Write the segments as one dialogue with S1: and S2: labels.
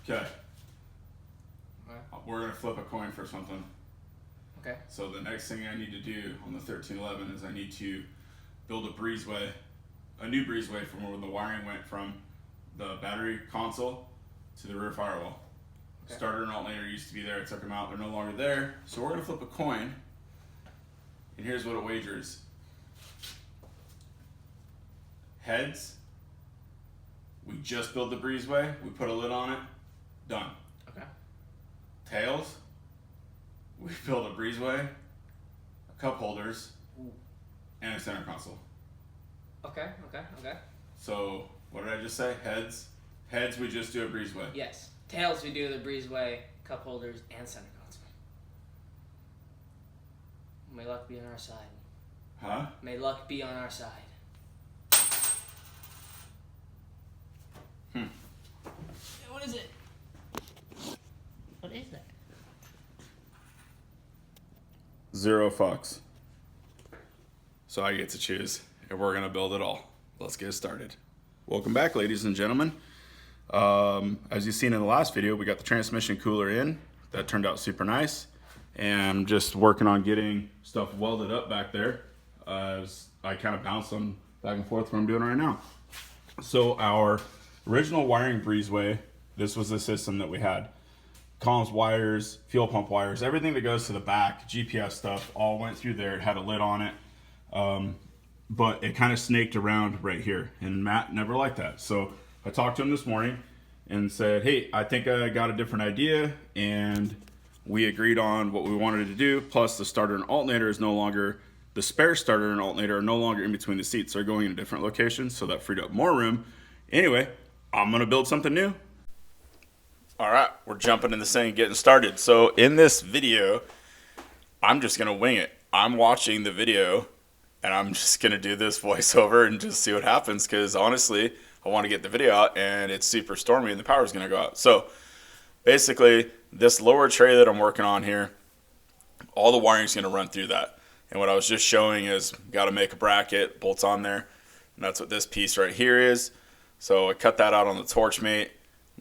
S1: Okay. We're going to flip a coin for something.
S2: Okay.
S1: So the next thing I need to do on the 1311 is I need to build a breezeway, a new breezeway from where the wiring went from the battery console to the rear firewall. Okay. Starter and alternator used to be there. I took them out. They're no longer there. So we're going to flip a coin. And here's what it wagers. Heads. We just build the breezeway. We put a lid on it. Done.
S2: Okay.
S1: Tails. We build a breezeway, a cup holders, and a center console.
S2: Okay.
S1: So what did I just say? Heads. Heads, we just do a breezeway.
S2: Yes. Tails, we do the breezeway, cup holders, and center console. May luck be on our side.
S1: Huh?
S2: May luck be on our side. What is it? What is that?
S1: 0 fucks. So I get to choose, and we're gonna build it all. Let's get started. Welcome back, ladies and gentlemen. As you've seen in the last video, we got the transmission cooler in. That turned out super nice. And I'm just working on getting stuff welded up back there. As I kind of bounce them back and forth what I'm doing right now. So our original wiring breezeway, this was the system that we had. Comms wires, fuel pump wires, everything that goes to the back, GPS stuff, all went through there. It had a lid on it. But it kind of snaked around right here. And Matt never liked that. So I talked to him this morning and said, hey, I think I got a different idea. And we agreed on what we wanted to do. Plus the starter and alternator is no longer, the spare starter and alternator are no longer in between the seats. They're going in different locations. So that freed up more room. Anyway, I'm going to build something new. All right, we're jumping in this thing and getting started. So in this video, I'm just going to wing it. I'm watching the video and I'm just going to do this voiceover and just see what happens. Because honestly, I want to get the video out and it's super stormy and the power's going to go out. So basically, this lower tray that I'm working on here, all the wiring's going to run through that. And what I was just showing is got to make a bracket, bolts on there. And that's what this piece right here is. So I cut that out on the Torchmate.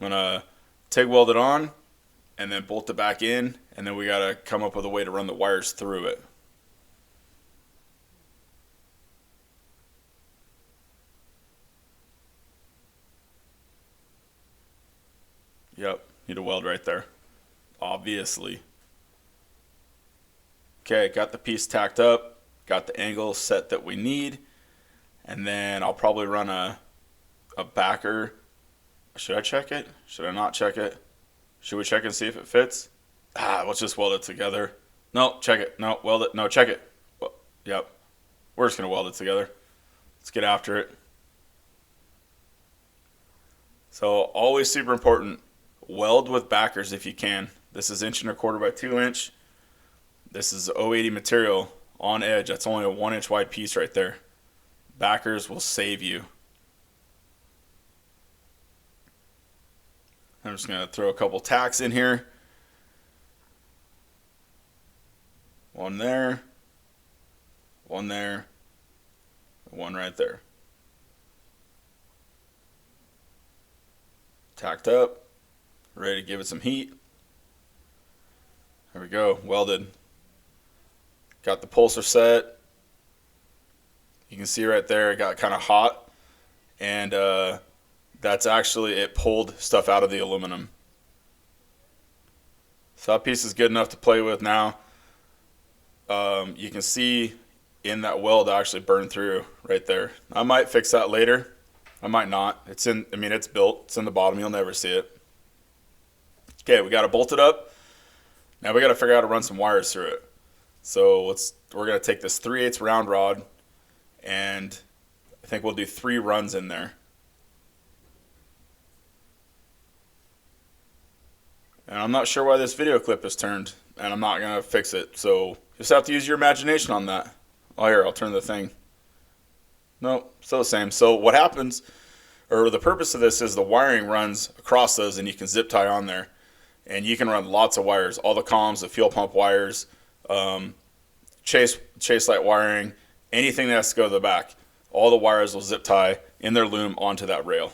S1: I'm going to TIG weld it on and then bolt it back in, and then we got to come up with a way to run the wires through it. Yep, need a weld right there, obviously. Okay, got the piece tacked up, got the angle set that we need, and then I'll probably run a backer. Should I check it? Should I not check it? Should we check and see if it fits? Let's just weld it together. No, check it. No, weld it. No, check it. Well, yep. We're just going to weld it together. Let's get after it. So always super important. Weld with backers if you can. This is 1 1/4 by 2 inch. This is 080 material on edge. That's only a 1 inch wide piece right there. Backers will save you. I'm just going to throw a couple tacks in here. One there, one there, one right there. Tacked up, ready to give it some heat. There we go, welded. Got the pulser set. You can see right there it got kind of hot, and that's actually, it pulled stuff out of the aluminum. So that piece is good enough to play with now. You can see in that weld actually burned through right there. I might fix that later. I might not. It's in, I mean, it's built. It's in the bottom. You'll never see it. Okay, we got it bolted up. Now we got to figure out how to run some wires through it. So we're going to take this 3/8 round rod, and I think we'll do 3 runs in there. And I'm not sure why this video clip is turned, and I'm not going to fix it. So just have to use your imagination on that. Oh, here, I'll turn the thing. No, still the same. So what happens, or the purpose of this is the wiring runs across those, and you can zip tie on there. And you can run lots of wires, all the comms, the fuel pump wires, chase light wiring, anything that has to go to the back. All the wires will zip tie in their loom onto that rail.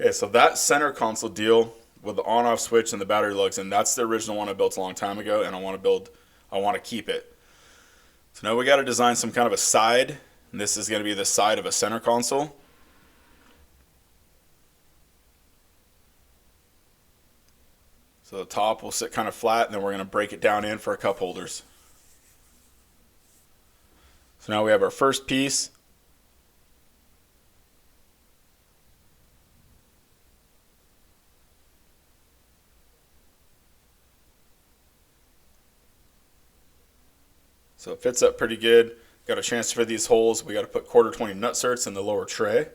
S1: Okay, so that center console deal with the on-off switch and the battery lugs, and that's the original one I built a long time ago, and I want to keep it. So now we got to design some kind of a side, and this is going to be the side of a center console. So the top will sit kind of flat, and then we're going to break it down in for a cup holders. So now we have our first piece. So it fits up pretty good. Got to transfer these holes. We got to put 1/4 20 nutserts in the lower tray.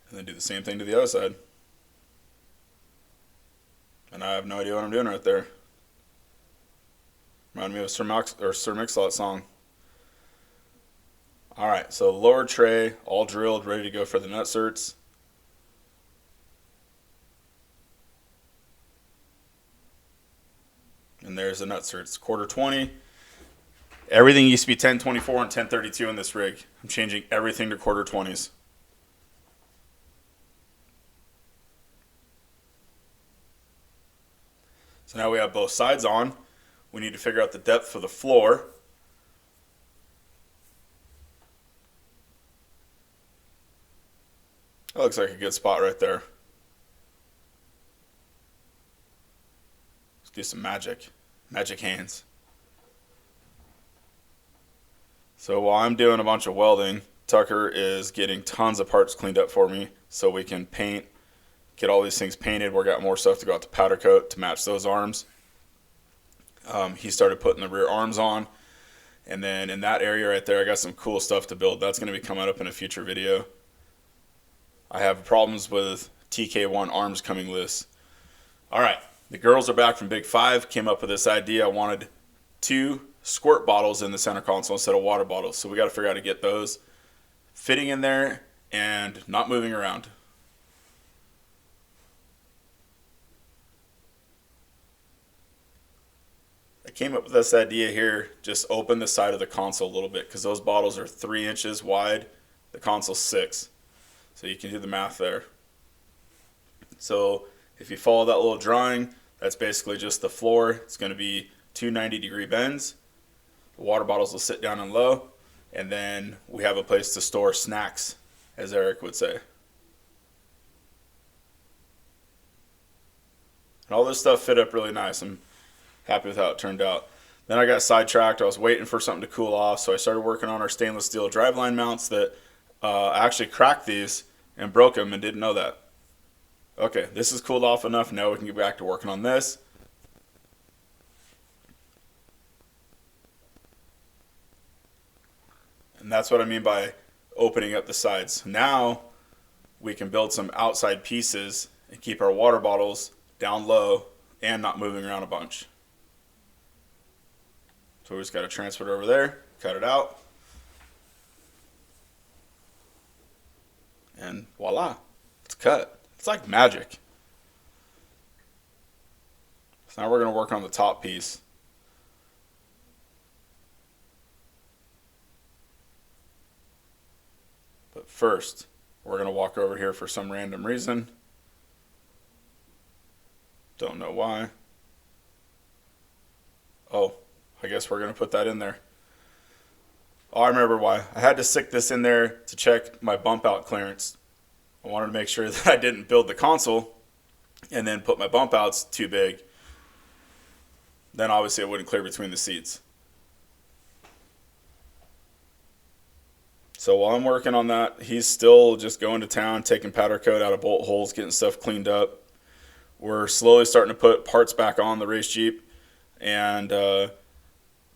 S1: And then do the same thing to the other side. And I have no idea what I'm doing right there. Reminded me of a Sir Mix-a-Lot song. Alright, so lower tray, all drilled, ready to go for the nutserts. And there's the nutserts, 1/4 20. Everything used to be 1024 and 1032 in this rig. I'm changing everything to 1/4 20s. So now we have both sides on. We need to figure out the depth for the floor. That looks like a good spot right there. Let's do some magic. Magic hands. So while I'm doing a bunch of welding, Tucker is getting tons of parts cleaned up for me so we can paint, get all these things painted. We've got more stuff to go out to powder coat to match those arms. He started putting the rear arms on. And then in that area right there, I got some cool stuff to build. That's going to be coming up in a future video. I have problems with TK1 arms coming loose. All right, the girls are back from Big 5. Came up with this idea. I wanted 2 squirt bottles in the center console instead of water bottles. So we got to figure out how to get those fitting in there and not moving around. I came up with this idea here, just open the side of the console a little bit because those bottles are 3 inches wide, the console's 6. So you can do the math there. So if you follow that little drawing, that's basically just the floor. It's going to be 2 90-degree bends. The water bottles will sit down and low, and then we have a place to store snacks, as Eric would say. And all this stuff fit up really nice. I'm happy with how it turned out. Then I got sidetracked. I was waiting for something to cool off, so I started working on our stainless steel driveline mounts that I actually cracked these and broke them and didn't know that. Okay, this is cooled off enough. Now we can get back to working on this. And that's what I mean by opening up the sides. Now we can build some outside pieces and keep our water bottles down low and not moving around a bunch. So we just got to transfer it over there, cut it out, and voila, it's cut. It's like magic. So now we're going to work on the top piece. But first, we're going to walk over here for some random reason. Don't know why. Oh, I guess we're going to put that in there. Oh, I remember why. I had to stick this in there to check my bump out clearance. I wanted to make sure that I didn't build the console and then put my bump outs too big. Then obviously it wouldn't clear between the seats. So while I'm working on that, he's still just going to town, taking powder coat out of bolt holes, getting stuff cleaned up. We're slowly starting to put parts back on the race Jeep and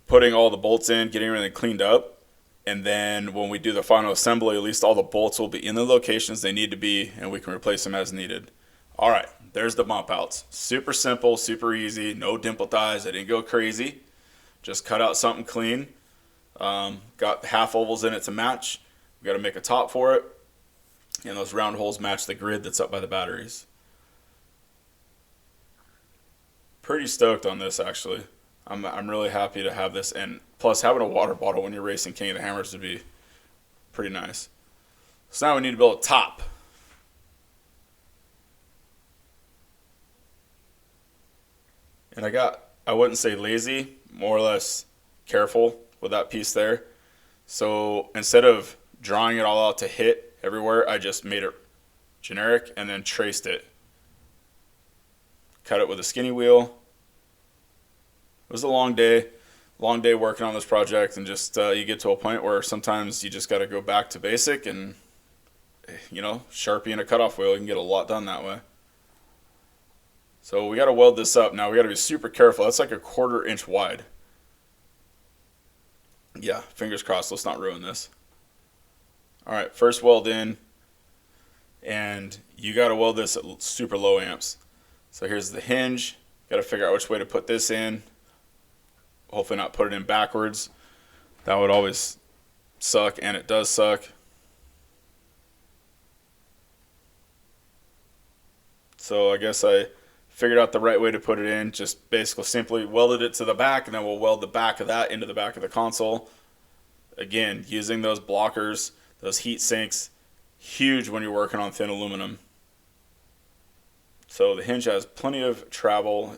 S1: putting all the bolts in, getting everything cleaned up. And then when we do the final assembly, at least all the bolts will be in the locations they need to be, and we can replace them as needed. All right, there's the bump outs. Super simple, super easy, no dimple ties. I didn't go crazy. Just cut out something clean. Got half ovals in it to match. We got to make a top for it. And those round holes match the grid that's up by the batteries. Pretty stoked on this, actually. I'm really happy to have this, and plus having a water bottle when you're racing King of the Hammers would be pretty nice. So now we need to build a top. And I wouldn't say lazy, more or less careful with that piece there. So instead of drawing it all out to hit everywhere, I just made it generic and then traced it. Cut it with a skinny wheel. It was a long day working on this project, and just you get to a point where sometimes you just got to go back to basic, and Sharpie and a cutoff wheel, you can get a lot done that way. So we got to weld this up. Now we got to be super careful. That's like a 1/4 inch wide. Yeah, fingers crossed, let's not ruin this. All right, first weld in, and you got to weld this at super low amps. So here's the hinge. Got to figure out which way to put this in. Hopefully not put it in backwards. That would always suck, and it does suck. So I guess I figured out the right way to put it in. Just basically simply welded it to the back, and then we'll weld the back of that into the back of the console. Again, using those blockers, those heat sinks, huge when you're working on thin aluminum. So the hinge has plenty of travel,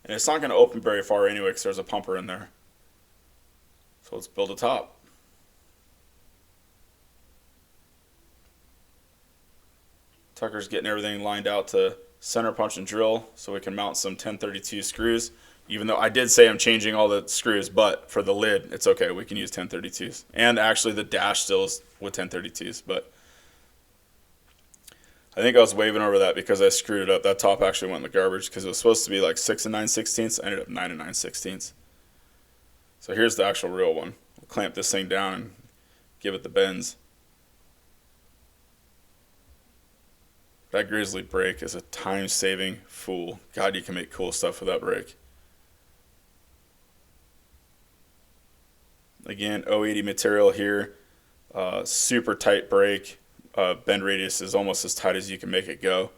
S1: and it's not going to open very far anyway because there's a pumper in there. So let's build a top. Tucker's getting everything lined out to center punch and drill so we can mount some 1032 screws. Even though I did say I'm changing all the screws, but for the lid, it's okay. We can use 1032s. And actually the dash still is with 1032s, but I think I was waving over that because I screwed it up. That top actually went in the garbage because it was supposed to be like 6 9/16. I ended up 9 9/16. So here's the actual real one. We'll clamp this thing down and give it the bends. That Grizzly brake is a time-saving fool. God, you can make cool stuff with that brake. Again, 080 material here. Super tight brake. Bend radius is almost as tight as you can make it go.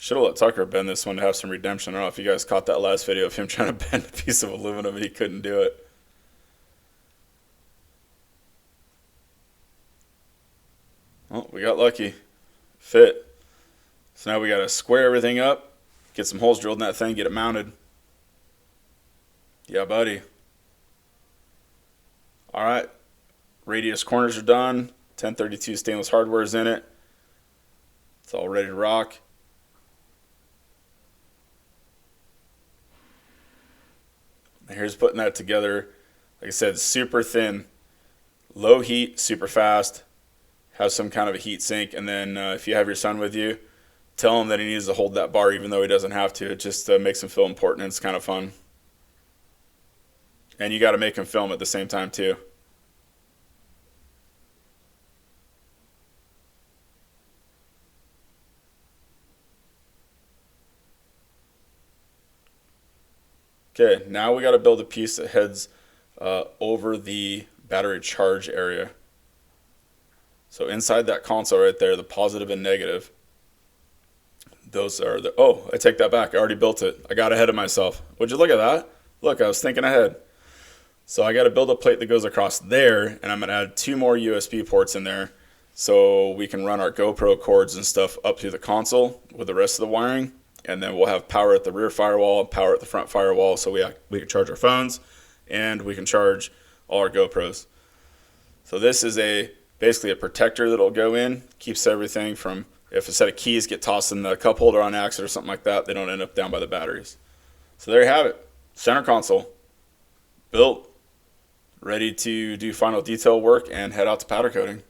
S1: Should have let Tucker bend this one to have some redemption. I don't know if you guys caught that last video of him trying to bend a piece of aluminum and he couldn't do it. Well, we got lucky. Fit. So now we got to square everything up, get some holes drilled in that thing, get it mounted. Yeah, buddy. All right. Radius corners are done. 1032 stainless hardware is in it. It's all ready to rock. Here's putting that together. Like I said, super thin, low heat, super fast. Have some kind of a heat sink, and then if you have your son with you, tell him that he needs to hold that bar even though he doesn't have to. It just makes him feel important, and it's kind of fun. And you got to make him film at the same time too. Okay, now we got to build a piece that heads over the battery charge area. So inside that console right there, the positive and negative, those are the, oh, I take that back. I already built it. I got ahead of myself. Would you look at that? Look, I was thinking ahead. So I got to build a plate that goes across there, and I'm going to add 2 more USB ports in there so we can run our GoPro cords and stuff up through the console with the rest of the wiring. And then we'll have power at the rear firewall and power at the front firewall so we can charge our phones and we can charge all our GoPros. So this is basically a protector that'll go in, keeps everything from, if a set of keys get tossed in the cup holder on accident or something like that, they don't end up down by the batteries. So there you have it. Center console. Built. Ready to do final detail work and head out to powder coating.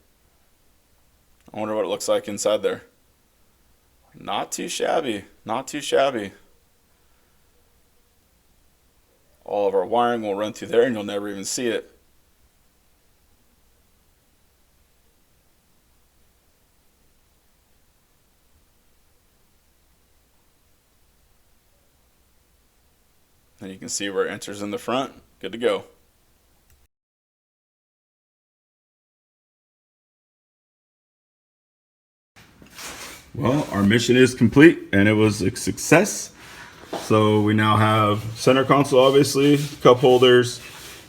S1: I wonder what it looks like inside there. Not too shabby. Not too shabby. All of our wiring will run through there and you'll never even see it. And you can see where it enters in the front. Good to go. Well, our mission is complete and it was a success. So we now have center console, obviously, cup holders.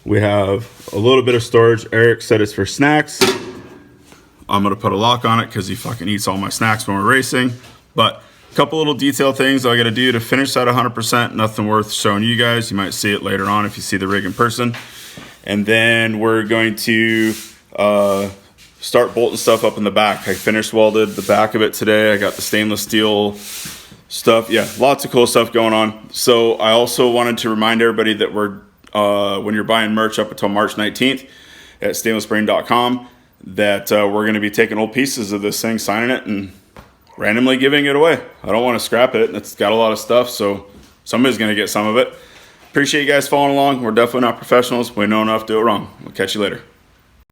S1: We have a little bit of storage. Eric said it's for snacks. I'm gonna put a lock on it because he fucking eats all my snacks when we're racing. But a couple little detail things I gotta do to finish that 100%. Nothing worth showing you guys. You might see it later on if you see the rig in person. And then we're going to start bolting stuff up in the back. I finished welded the back of it today. I got the stainless steel stuff. Yeah, lots of cool stuff going on. So I also wanted to remind everybody that we're when you're buying merch up until March 19th at stainlessbrain.com, that we're going to be taking old pieces of this thing, signing it, and randomly giving it away. I don't want to scrap it. It's got a lot of stuff, so somebody's going to get some of it. Appreciate you guys following along. We're definitely not professionals. We know enough to do it wrong. We'll catch you later.